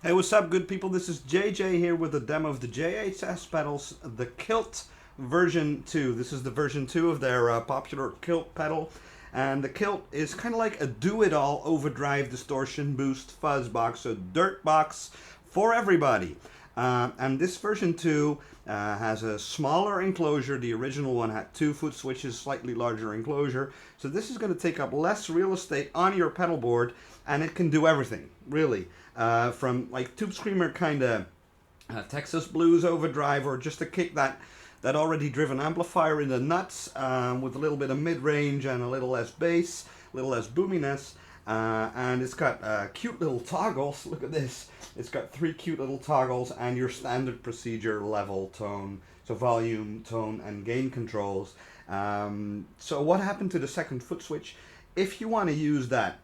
Hey, what's up, good people? This is JJ here with a demo of the JHS Pedals, the Kilt version 2. This is the version 2 of their popular Kilt pedal. And the Kilt is kind of like a do-it-all overdrive, distortion, boost, fuzz box, so dirt box for everybody. And this version 2 has a smaller enclosure. The original one had 2 foot switches, slightly larger enclosure. So this is going to take up less real estate on your pedal board, and it can do everything, really. From like Tube Screamer kind of Texas Blues overdrive, or just to kick that already driven amplifier in the nuts with a little bit of mid-range and a little less bass, a little less boominess. And it's got cute little toggles. Look at this. It's got 3 cute little toggles and your standard procedure level, tone, so volume, tone, and gain controls. So what happened to the second foot switch? If you want to use that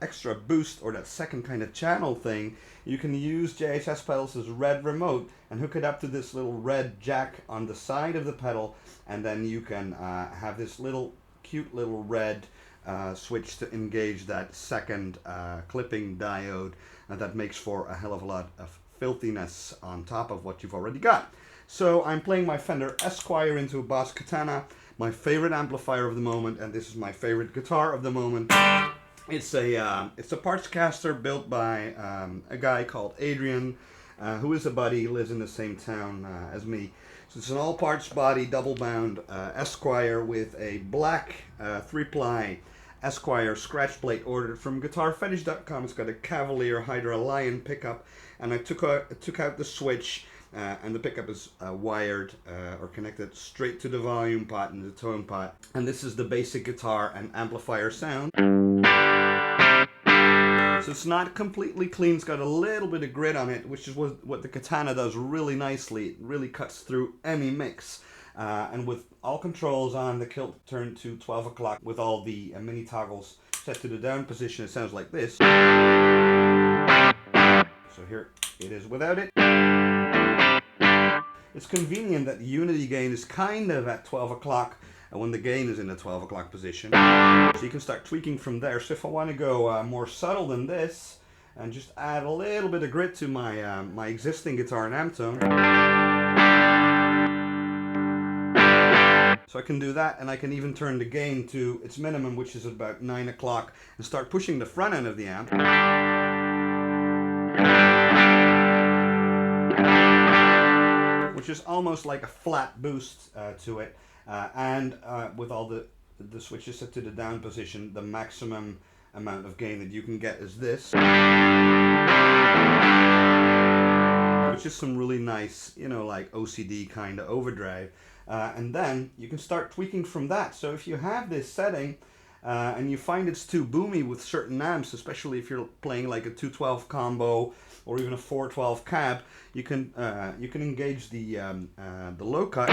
extra boost or that second kind of channel thing, you can use JHS Pedals' red remote and hook it up to this little red jack on the side of the pedal, and then you can have this little cute little red switch to engage that second clipping diode, and that makes for a hell of a lot of filthiness on top of what you've already got. So I'm playing my Fender Esquire into a Boss Katana, my favorite amplifier of the moment, and this is my favorite guitar of the moment. It's a parts caster built by a guy called Adrian, who is a buddy, lives in the same town as me. So it's an all parts body, double bound Esquire with a black 3-ply Esquire scratch plate ordered from guitarfetish.com. It's got a Cavalier Hydra Lion pickup, and I took out the switch, and the pickup is wired or connected straight to the volume pot and the tone pot. And this is the basic guitar and amplifier sound. So it's not completely clean. It's got a little bit of grit on it, which is what the Katana does really nicely. It really cuts through any mix. And with all controls on, the Kilt turned to 12 o'clock with all the mini toggles set to the down position. It sounds like this. So here it is without it. It's convenient that the unity gain is kind of at 12 o'clock when the gain is in the 12 o'clock position. So you can start tweaking from there. So if I want to go more subtle than this and just add a little bit of grit to my, my existing guitar and amp tone, so I can do that, and I can even turn the gain to its minimum, which is about 9 o'clock, and start pushing the front end of the amp, which is almost like a flat boost to it. And with all the switches set to the down position, the maximum amount of gain that you can get is this, which is some really nice, you know, like OCD kind of overdrive. And then you can start tweaking from that. So if you have this setting and you find it's too boomy with certain amps, especially if you're playing like a 212 combo or even a 412 cab, you can engage the low cut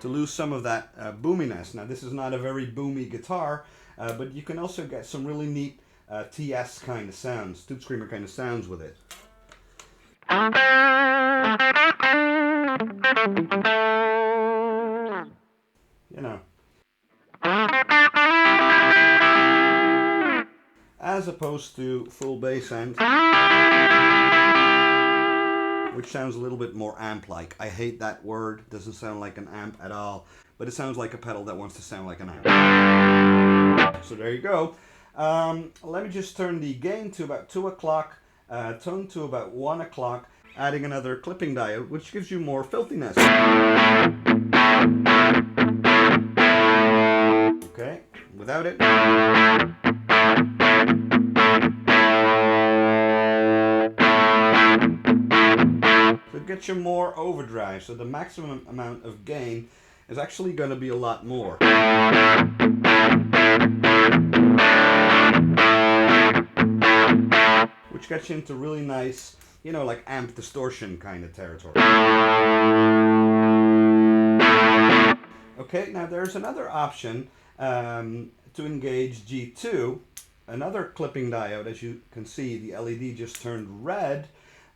to lose some of that boominess. Now this is not a very boomy guitar, but you can also get some really neat TS kind of sounds, Tube Screamer kind of sounds with it. You know. As opposed to full bass end, which sounds a little bit more amp-like. I hate that word. It doesn't sound like an amp at all, but it sounds like a pedal that wants to sound like an amp. So there you go. Let me just turn the gain to about 2 o'clock, tone to about 1 o'clock, adding another clipping diode, which gives you more filthiness. Okay, without it. So it gets you more overdrive, so the maximum amount of gain is actually going to be a lot more. Which gets you into really nice, you know, like amp distortion kind of territory. Okay, now there's another option to engage G2, another clipping diode. As you can see, the LED just turned red.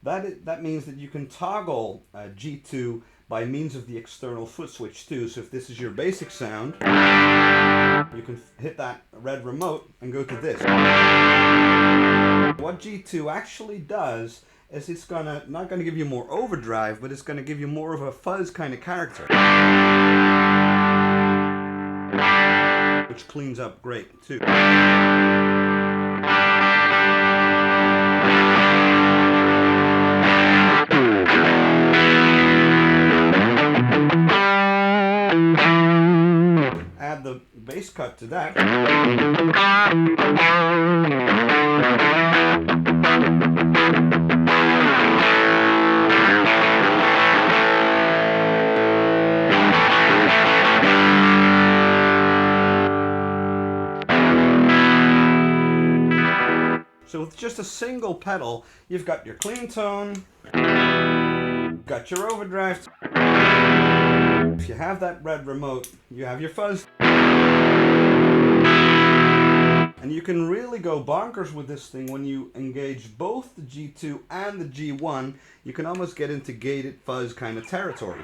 That means that you can toggle G2 by means of the external foot switch too. So if this is your basic sound, you can hit that red remote and go to this. What G2 actually does is it's not gonna give you more overdrive, but it's gonna give you more of a fuzz kind of character, which cleans up great too. Add the bass cut to that. So with just a single pedal, you've got your clean tone, got your overdrive. If you have that red remote, you have your fuzz. And you can really go bonkers with this thing when you engage both the G2 and the G1. You can almost get into gated fuzz kind of territory.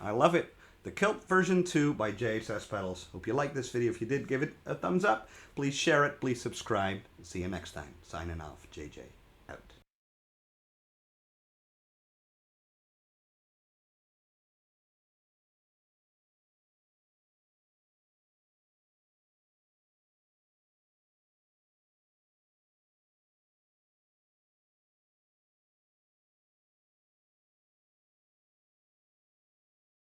I love it. The Kilt version 2 by JHS Pedals. Hope you liked this video. If you did, give it a thumbs up. Please share it. Please subscribe. See you next time. Signing off, JJ.